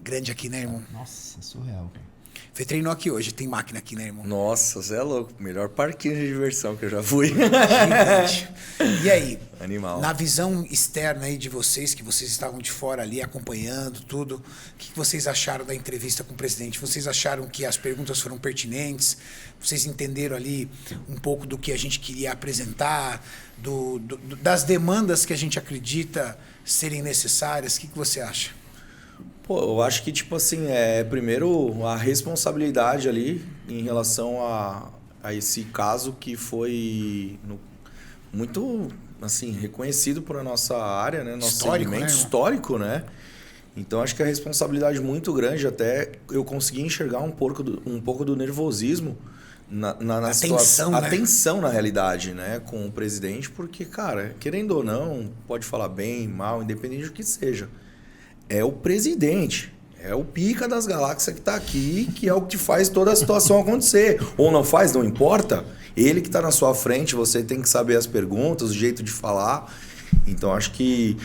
grande aqui, né, irmão? Nossa, surreal, cara. Você treinou aqui hoje, tem máquina aqui, né, irmão? Nossa, você é louco. Melhor parquinho de diversão que eu já fui. Gigante. E aí, Animal. na visão externa aí de vocês, que vocês estavam de fora ali acompanhando tudo, o que vocês acharam da entrevista com o presidente? Vocês acharam que as perguntas foram pertinentes? Vocês entenderam ali um pouco do que a gente queria apresentar, das demandas que a gente acredita serem necessárias? O que você acha? Pô, eu acho que, tipo assim, primeiro a responsabilidade ali em relação a esse caso que foi muito, assim, reconhecido por a nossa área, né? Nosso Histórico, segmento né, histórico, né? Então, acho que a responsabilidade muito grande, até eu consegui enxergar um pouco do nervosismo na situação, a tensão na realidade, né? Com o presidente, porque, cara, querendo ou não, pode falar bem, mal, independente do que seja. É o presidente, é o pica das galáxias que está aqui, que é o que faz toda a situação acontecer. Ou não faz, não importa. Ele que está na sua frente, você tem que saber as perguntas, o jeito de falar. Então, acho que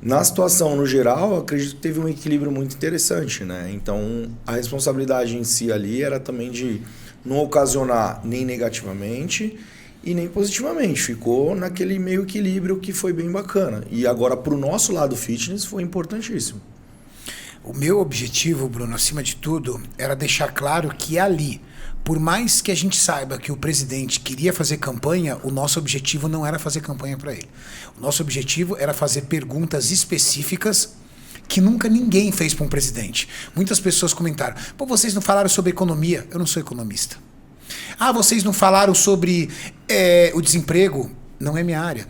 na situação, no geral, acredito que teve um equilíbrio muito interessante, né? Então, a responsabilidade em si ali era também de não ocasionar nem negativamente e nem positivamente. Ficou naquele meio equilíbrio que foi bem bacana. E agora, para o nosso lado fitness, foi importantíssimo. O meu objetivo, Bruno, acima de tudo, era deixar claro que ali, por mais que a gente saiba que o presidente queria fazer campanha, o nosso objetivo não era fazer campanha para ele. O nosso objetivo era fazer perguntas específicas que nunca ninguém fez para um presidente. Muitas pessoas comentaram: pô, vocês não falaram sobre economia? Eu não sou economista. Ah, vocês não falaram sobre o desemprego? Não é minha área.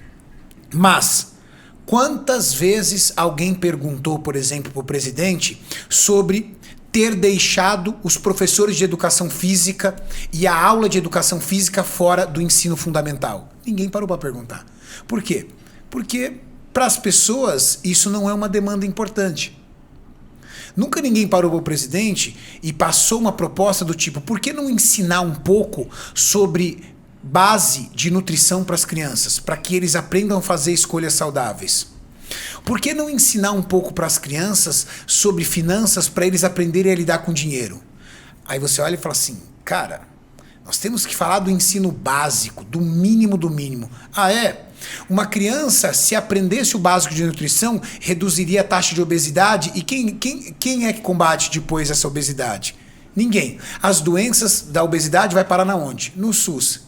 Mas quantas vezes alguém perguntou, por exemplo, para o presidente sobre ter deixado os professores de educação física e a aula de educação física fora do ensino fundamental? Ninguém parou para perguntar. Por quê? Porque para as pessoas isso não é uma demanda importante. Nunca ninguém parou para o presidente e passou uma proposta do tipo: por que não ensinar um pouco sobre base de nutrição para as crianças, para que eles aprendam a fazer escolhas saudáveis? Por que não ensinar um pouco para as crianças sobre finanças para eles aprenderem a lidar com dinheiro? Aí você olha e fala assim: cara, nós temos que falar do ensino básico, do mínimo do mínimo. Ah, é? Uma criança, se aprendesse o básico de nutrição, reduziria a taxa de obesidade. E quem é que combate depois essa obesidade? Ninguém. As doenças da obesidade vai parar na onde? No SUS.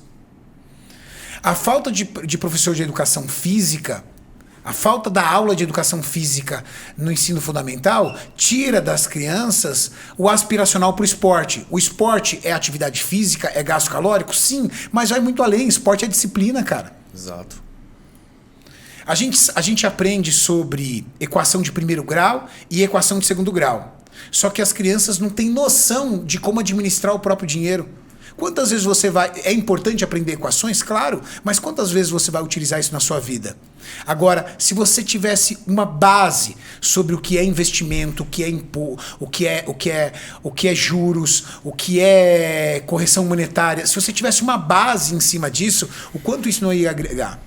A falta de professor de educação física, a falta da aula de educação física no ensino fundamental, tira das crianças o aspiracional para o esporte. O esporte é atividade física, é gasto calórico? Sim, mas vai muito além. Esporte é disciplina, cara. Exato. A gente aprende sobre equação de primeiro grau e equação de segundo grau. Só que as crianças não têm noção de como administrar o próprio dinheiro. Quantas vezes você vai... É importante aprender equações? Claro, mas quantas vezes você vai utilizar isso na sua vida? Agora, se você tivesse uma base sobre o que é investimento, o que é juros, o que é correção monetária, se você tivesse uma base em cima disso, o quanto isso não ia agregar?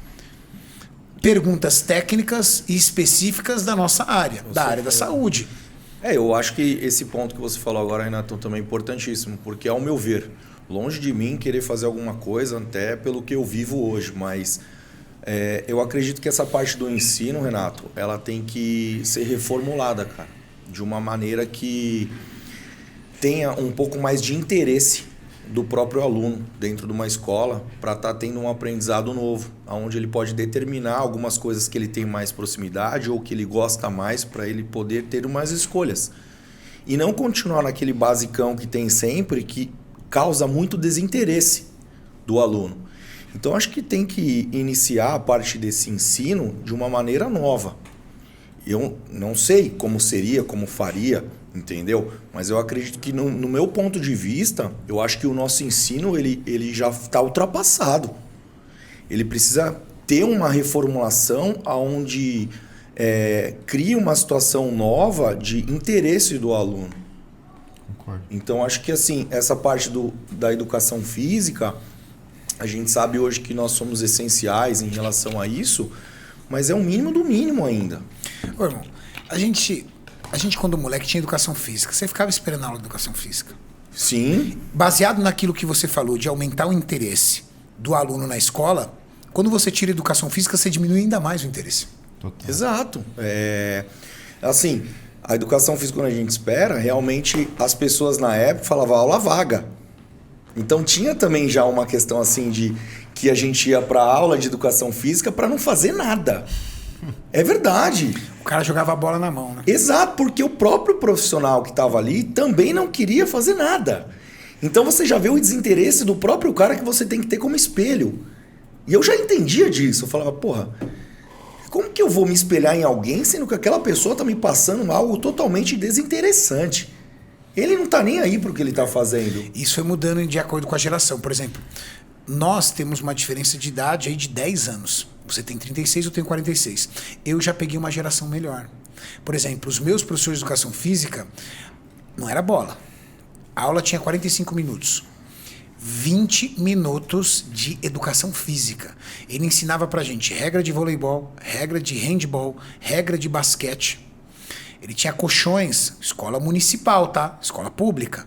Perguntas técnicas e específicas da nossa área, da área da saúde. Eu acho que esse ponto que você falou agora, Renato, também é importantíssimo, porque, ao meu ver, longe de mim querer fazer alguma coisa, até pelo que eu vivo hoje, mas eu acredito que essa parte do ensino, Renato, ela tem que ser reformulada, cara, de uma maneira que tenha um pouco mais de interesse do próprio aluno dentro de uma escola para estar tendo um aprendizado novo, onde ele pode determinar algumas coisas que ele tem mais proximidade ou que ele gosta mais para ele poder ter umas escolhas. E não continuar naquele basicão que tem sempre, que causa muito desinteresse do aluno. Então, acho que tem que iniciar a parte desse ensino de uma maneira nova. Eu não sei como seria, como faria, entendeu? Mas eu acredito que, no meu ponto de vista, eu acho que o nosso ensino ele já está ultrapassado. Ele precisa ter uma reformulação onde cria uma situação nova de interesse do aluno. Concordo. Então, acho que assim, essa parte da educação física, a gente sabe hoje que nós somos essenciais em relação a isso, mas é o mínimo do mínimo ainda. Ô, irmão, a gente A gente, quando moleque, tinha educação física. Você ficava esperando a aula de educação física. Sim. Baseado naquilo que você falou, de aumentar o interesse do aluno na escola, quando você tira educação física, você diminui ainda mais o interesse. Total. Exato. Assim, a educação física, quando a gente espera, realmente as pessoas na época falavam aula vaga. Então tinha também já uma questão assim de que a gente ia para aula de educação física para não fazer nada. É verdade. O cara jogava a bola na mão, né? Exato, porque o próprio profissional que estava ali também não queria fazer nada. Então você já vê o desinteresse do próprio cara que você tem que ter como espelho. E eu já entendia disso. Eu falava, porra, como que eu vou me espelhar em alguém sendo que aquela pessoa está me passando algo totalmente desinteressante? Ele não está nem aí para o que ele está fazendo. Isso foi mudando de acordo com a geração. Por exemplo, nós temos uma diferença de idade aí de 10 anos. Você tem 36, eu tenho 46. Eu já peguei uma geração melhor. Por exemplo, os meus professores de educação física não era bola. A aula tinha 45 minutos. 20 minutos de educação física. Ele ensinava pra gente regra de voleibol, regra de handball, regra de basquete. Ele tinha colchões, escola municipal, tá? Escola pública.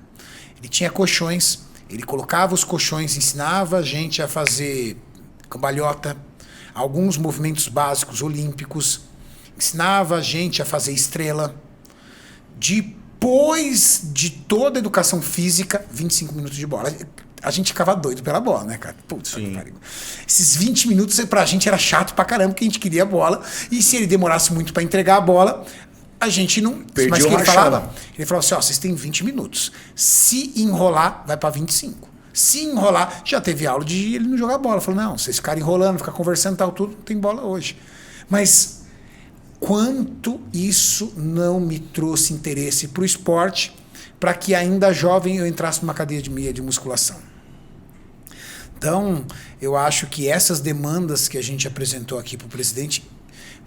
Ele tinha colchões, ele colocava os colchões, ensinava a gente a fazer cambalhota, alguns movimentos básicos olímpicos, ensinava a gente a fazer estrela. Depois de toda a educação física, 25 minutos de bola. A gente ficava doido pela bola, né, cara? Putz, que pariu. Esses 20 minutos pra gente era chato pra caramba, porque a gente queria a bola. E se ele demorasse muito pra entregar a bola, a gente não... Perdia. Mas o que ele falava? Ele falava assim, ó, vocês têm 20 minutos. Se enrolar, vai pra 25. Se enrolar, já teve aula de ele não jogar bola. Falou, não, vocês ficarem enrolando, ficar conversando e tal, tudo, não tem bola hoje. Mas quanto isso não me trouxe interesse pro esporte, para que ainda jovem eu entrasse numa cadeia de musculação. Então, eu acho que essas demandas que a gente apresentou aqui para o presidente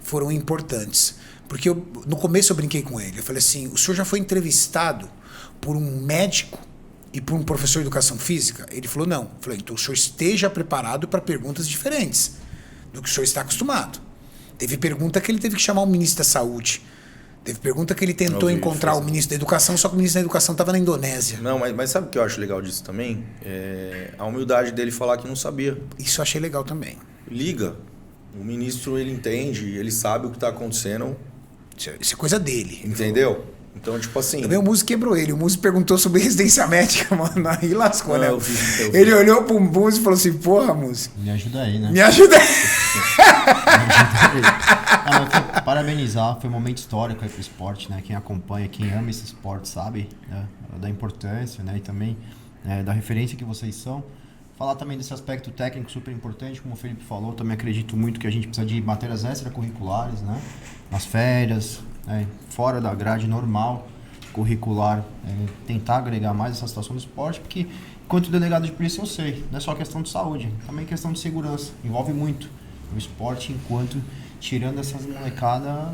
foram importantes. Porque no começo eu brinquei com ele. Eu falei assim, o senhor já foi entrevistado por um médico e por um professor de educação física? Ele falou, não. Eu falei, então o senhor esteja preparado para perguntas diferentes do que o senhor está acostumado. Teve pergunta que ele teve que chamar o ministro da Saúde. Teve pergunta que ele tentou encontrar o ministro da Educação, só que o ministro da Educação estava na Indonésia. Não, mas sabe o que eu acho legal disso também? A humildade dele falar que não sabia. Isso eu achei legal também. Liga. O ministro, ele entende, ele sabe o que está acontecendo. Isso é coisa dele. Entendeu? Então, tipo assim... Também o Muzi quebrou ele. O Muzi perguntou sobre residência médica, mano. Aí lascou, né? Eu vi. Ele olhou pro Muzi e falou assim, porra, Muzi. Me ajuda aí, né? Me ajuda aí. Parabenizar, foi um momento histórico aí pro esporte, né? Quem acompanha, quem ama esse esporte sabe, né? Da importância, né? E também da referência que vocês são. Falar também desse aspecto técnico super importante, como o Felipe falou, também acredito muito que a gente precisa de matérias extracurriculares, né? Nas férias, né? Fora da grade normal, curricular, tentar agregar mais essa situação do esporte, porque enquanto delegado de polícia eu sei, não é só questão de saúde, também questão de segurança, envolve muito o esporte enquanto tirando essas molecadas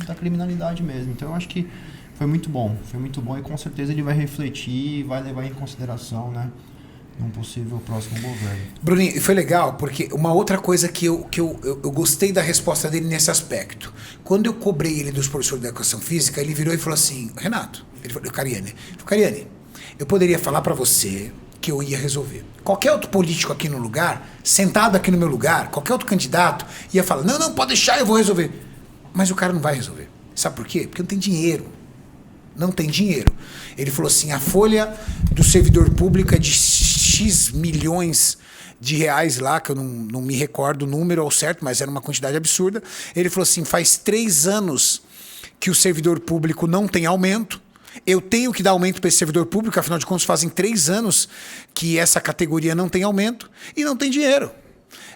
da criminalidade mesmo. Então eu acho que foi muito bom e com certeza ele vai refletir e vai levar em consideração, né? Um possível próximo governo. Bruninho, foi legal, porque uma outra coisa que eu gostei da resposta dele nesse aspecto. Quando eu cobrei ele dos professores de educação física, ele virou e falou assim, Renato, ele falou, Cariani, eu poderia falar para você que eu ia resolver. Qualquer outro político aqui no lugar, sentado aqui no meu lugar, qualquer outro candidato, ia falar, não, pode deixar, eu vou resolver. Mas o cara não vai resolver. Sabe por quê? Porque não tem dinheiro. Não tem dinheiro. Ele falou assim, a folha do servidor público é de X milhões de reais lá, que eu não me recordo o número ao certo, mas era uma quantidade absurda. Ele falou assim, faz 3 anos que o servidor público não tem aumento. Eu tenho que dar aumento para esse servidor público, afinal de contas fazem 3 anos que essa categoria não tem aumento e não tem dinheiro.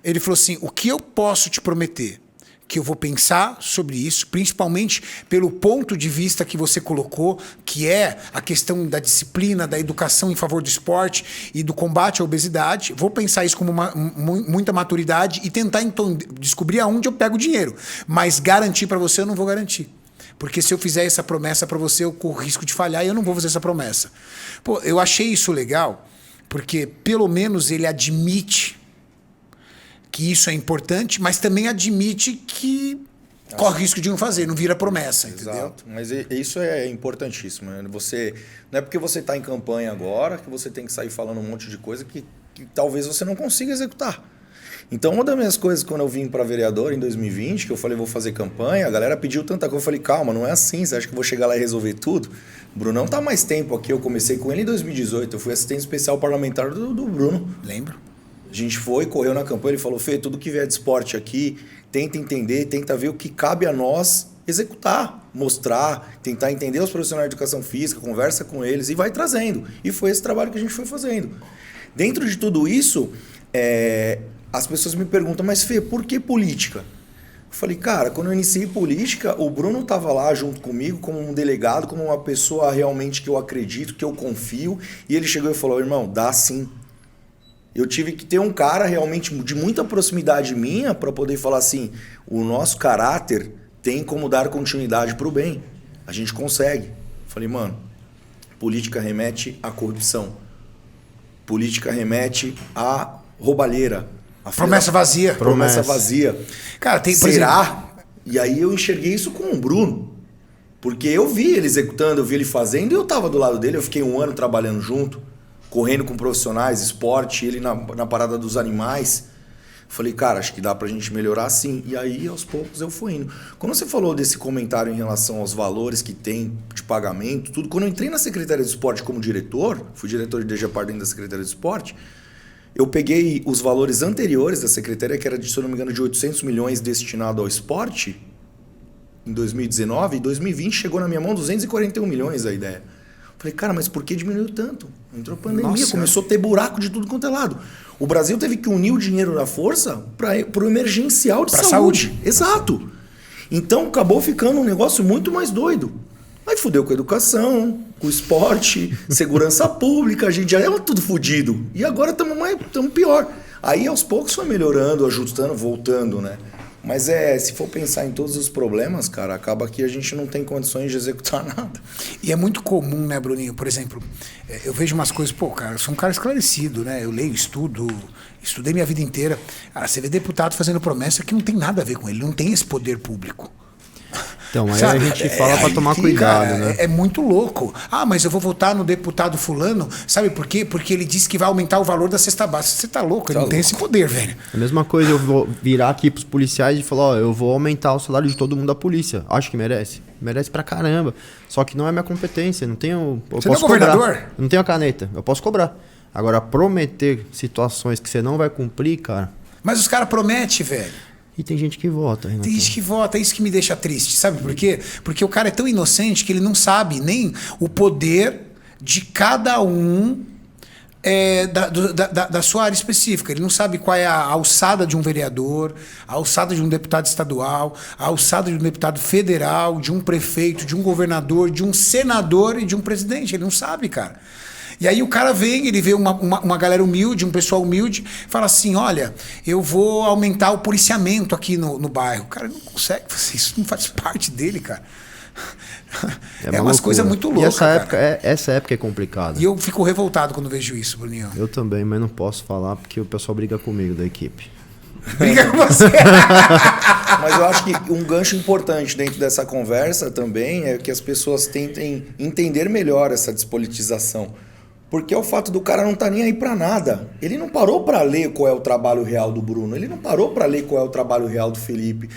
Ele falou assim, o que eu posso te prometer? Que eu vou pensar sobre isso, principalmente pelo ponto de vista que você colocou, que é a questão da disciplina, da educação em favor do esporte e do combate à obesidade. Vou pensar isso como muita maturidade e tentar então descobrir aonde eu pego o dinheiro. Mas garantir para você eu não vou garantir. Porque se eu fizer essa promessa para você, eu corro risco de falhar e eu não vou fazer essa promessa. Pô, eu achei isso legal, porque pelo menos ele admite que isso é importante, mas também admite que corre o risco de não fazer, não vira promessa, entendeu? Exato. Mas isso é importantíssimo. Né? Não é porque você está em campanha agora que você tem que sair falando um monte de coisa que talvez você não consiga executar. Então, uma das minhas coisas, quando eu vim para vereador em 2020, que eu falei, vou fazer campanha, a galera pediu tanta coisa. Eu falei, calma, não é assim, você acha que eu vou chegar lá e resolver tudo? O Brunão tá há mais tempo aqui, eu comecei com ele em 2018, eu fui assistente especial parlamentar do Bruno. Lembro. A gente foi, correu na campanha, ele falou, Fê, tudo que vier de esporte aqui, tenta entender, tenta ver o que cabe a nós executar, mostrar, tentar entender os profissionais de educação física, conversa com eles e vai trazendo. E foi esse trabalho que a gente foi fazendo. Dentro de tudo isso, as pessoas me perguntam, mas Fê, por que política? Eu falei, cara, quando eu iniciei política, o Bruno estava lá junto comigo como um delegado, como uma pessoa realmente que eu acredito, que eu confio, e ele chegou e falou, irmão, dá sim. Eu tive que ter um cara realmente de muita proximidade minha para poder falar assim, o nosso caráter tem como dar continuidade para o bem. A gente consegue. Eu falei, mano, política remete à corrupção. Política remete à roubalheira. Promessa vazia. Promessa vazia. Cara, tem, por Será? exemplo... E aí eu enxerguei isso com o Bruno. Porque eu vi ele executando, eu vi ele fazendo e eu estava do lado dele. Eu fiquei 1 ano trabalhando junto, correndo com profissionais, esporte, ele na parada dos animais. Falei, cara, acho que dá pra gente melhorar sim. E aí, aos poucos, eu fui indo. Quando você falou desse comentário em relação aos valores que tem de pagamento, tudo, quando eu entrei na Secretaria de Esporte como diretor, fui diretor de DGPAR dentro da Secretaria de Esporte, eu peguei os valores anteriores da Secretaria, que era, se eu não me engano, de 800 milhões destinado ao esporte, em 2019, e em 2020 chegou na minha mão 241 milhões a ideia. Falei, cara, mas por que diminuiu tanto? Entrou pandemia, Nossa. começou a ter buraco de tudo quanto é lado. O Brasil teve que unir o dinheiro da força para o emergencial de saúde. Exato. Então acabou ficando um negócio muito mais doido. Aí fudeu com a educação, com o esporte, segurança pública, a gente já era tudo fudido. E agora estamos pior. Aí aos poucos foi melhorando, ajustando, voltando, né? Mas se for pensar em todos os problemas, cara, acaba que a gente não tem condições de executar nada. E é muito comum, né, Bruninho? Por exemplo, eu vejo umas coisas, pô, cara, eu sou um cara esclarecido, né? Eu leio, estudei minha vida inteira. Cara, você vê deputado fazendo promessa que não tem nada a ver com ele, não tem esse poder público. Então, aí Sabe? a gente fala pra tomar cuidado, cara, né? É muito louco. Ah, mas eu vou votar no deputado fulano, sabe por quê? Porque ele disse que vai aumentar o valor da cesta básica. Você tá louco, ele não tem esse poder, velho. A mesma coisa, eu vou virar aqui pros policiais e falar, ó, eu vou aumentar o salário de todo mundo da polícia. Acho que merece. Merece pra caramba. Só que não é minha competência, não tenho... Você não é governador? Eu não tenho a caneta, eu posso cobrar. Agora, prometer situações que você não vai cumprir, cara... Mas os caras prometem, velho. E tem gente que vota, Renato. Tem gente que vota, é isso que me deixa triste, sabe por quê? Porque o cara é tão inocente que ele não sabe nem o poder de cada um da sua área específica. Ele não sabe qual é a alçada de um vereador, a alçada de um deputado estadual, a alçada de um deputado federal, de um prefeito, de um governador, de um senador e de um presidente. Ele não sabe, cara. E aí o cara vem, ele vê uma galera humilde, um pessoal humilde, fala assim, olha, eu vou aumentar o policiamento aqui no bairro. O cara não consegue fazer isso, não faz parte dele, cara. É umas coisas muito loucas, essa época é complicada. E eu fico revoltado quando vejo isso, Bruninho. Eu também, mas não posso falar porque o pessoal briga comigo da equipe. Briga com você. Mas eu acho que um gancho importante dentro dessa conversa também é que as pessoas tentem entender melhor essa despolitização. Porque é o fato do cara não estar nem aí pra nada. Ele não parou pra ler qual é o trabalho real do Bruno. Ele não parou pra ler qual é o trabalho real do Felipe.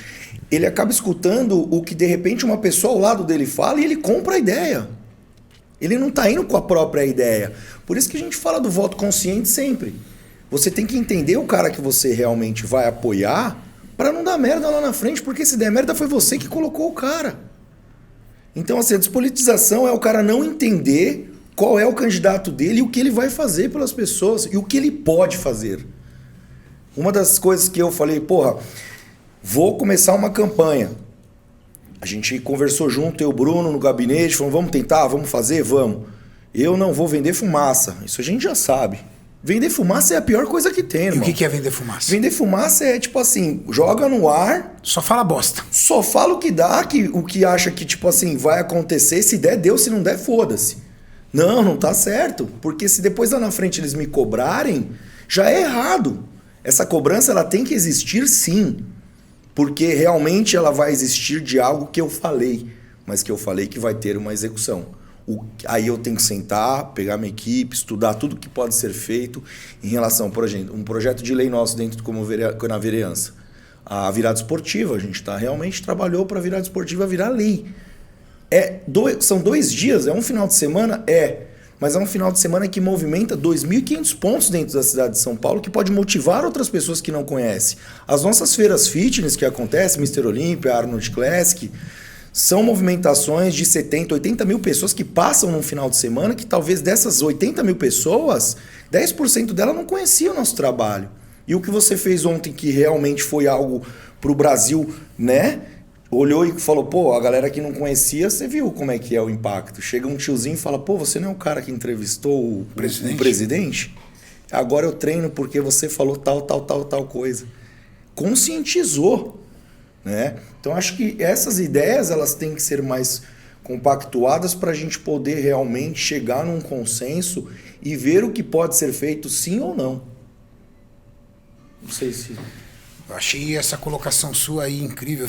Ele acaba escutando o que de repente uma pessoa ao lado dele fala e ele compra a ideia. Ele não tá indo com a própria ideia. Por isso que a gente fala do voto consciente sempre. Você tem que entender o cara que você realmente vai apoiar pra não dar merda lá na frente. Porque se der merda foi você que colocou o cara. Então assim, a despolitização é o cara não entender qual é o candidato dele e o que ele vai fazer pelas pessoas e o que ele pode fazer. Uma das coisas que eu falei, porra, vou começar uma campanha. A gente conversou junto, eu e o Bruno, no gabinete, falou, vamos tentar, vamos fazer, vamos. Eu não vou vender fumaça, isso a gente já sabe. Vender fumaça é a pior coisa que tem, irmão. E o que é vender fumaça? Vender fumaça é tipo assim, joga no ar... Só fala bosta. Só fala o que dá, o que acha que tipo assim, vai acontecer, se der, deu, se não der, foda-se. Não tá certo, porque se depois lá na frente eles me cobrarem, já é errado. Essa cobrança ela tem que existir sim. porque realmente ela vai existir de algo que eu falei, mas que eu falei que vai ter uma execução. Aí eu tenho que sentar, pegar minha equipe, estudar tudo que pode ser feito em relação, por exemplo, um projeto de lei nosso dentro na vereança. A virada esportiva, a gente realmente trabalhou para a virada esportiva virar lei. São 2 dias, é um final de semana? Mas é um final de semana que movimenta 2.500 pontos dentro da cidade de São Paulo, que pode motivar outras pessoas que não conhecem. As nossas feiras fitness que acontecem, Mr. Olympia, Arnold Classic, são movimentações de 70, 80 mil pessoas que passam num final de semana, que talvez dessas 80 mil pessoas, 10% delas não conheciam o nosso trabalho. E o que você fez ontem, que realmente foi algo para o Brasil, né? Olhou e falou, pô, a galera que não conhecia, você viu como é que é o impacto. Chega um tiozinho e fala, pô, você não é o cara que entrevistou o presidente? Agora eu treino porque você falou tal coisa. Conscientizou, né? Então acho que essas ideias elas têm que ser mais compactuadas para a gente poder realmente chegar num consenso e ver o que pode ser feito sim ou não. Não sei se... Eu achei essa colocação sua aí incrível,